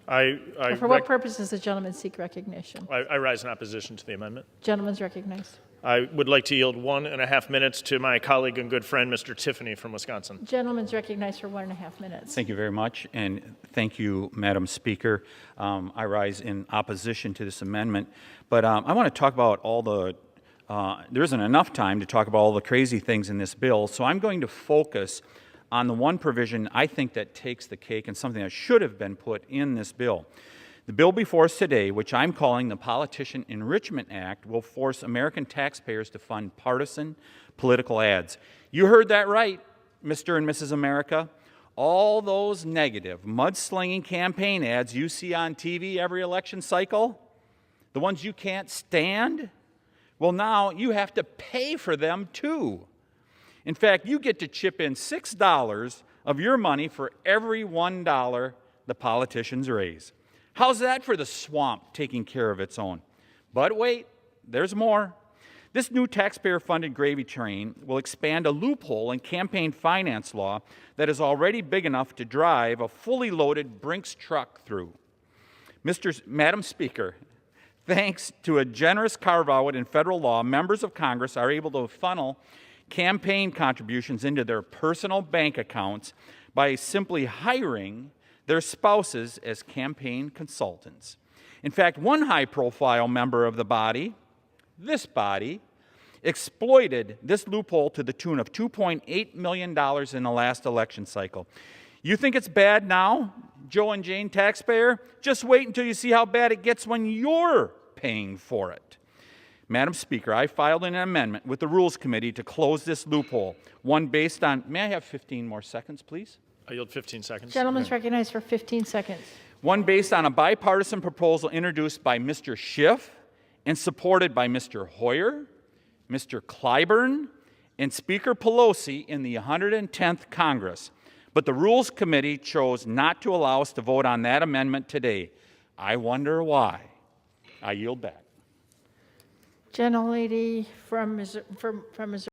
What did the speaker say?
For what purpose does the gentleman seek recognition? I rise in opposition to the amendment. Gentleman's recognized. I would like to yield 1.5 minutes to my colleague and good friend, Mr. Tiffany from Wisconsin. Gentleman's recognized for 1.5 minutes. Thank you very much, and thank you, Madam Speaker. I rise in opposition to this amendment, but I want to talk about all the there isn't enough time to talk about all the crazy things in this bill, so I'm going to focus on the one provision I think that takes the cake and something that should have been put in this bill. The bill before us today, which I'm calling the Politician Enrichment Act, will force American taxpayers to fund partisan political ads. You heard that right, Mr. and Mrs. America. All those negative, mudslinging campaign ads you see on TV every election cycle, the ones you can't stand, well, now you have to pay for them too. In fact, you get to chip in $6 of your money for every $1 the politicians raise. How's that for the swamp taking care of its own? But wait, there's more. This new taxpayer-funded gravy train will expand a loophole in campaign finance law that is already big enough to drive a fully loaded Brinks truck through. Madam Speaker, thanks to a generous carve-out in federal law, members of Congress are able to funnel campaign contributions into their personal bank accounts by simply hiring their spouses as campaign consultants. In fact, one high-profile member of the body, this body, exploited this loophole to the tune of $2.8 million in the last election cycle. You think it's bad now, Joe and Jane taxpayer? Just wait until you see how bad it gets when you're paying for it. Madam Speaker, I filed an amendment with the Rules Committee to close this loophole, one based on, may I have 15 more seconds, please? I yield 15 seconds. Gentleman's recognized for 15 seconds. One based on a bipartisan proposal introduced by Mr. Schiff and supported by Mr. Hoyer, Mr. Clyburn, and Speaker Pelosi in the 110th Congress. But the Rules Committee chose not to allow us to vote on that amendment today. I wonder why. I yield back. Gentlelady from Missouri.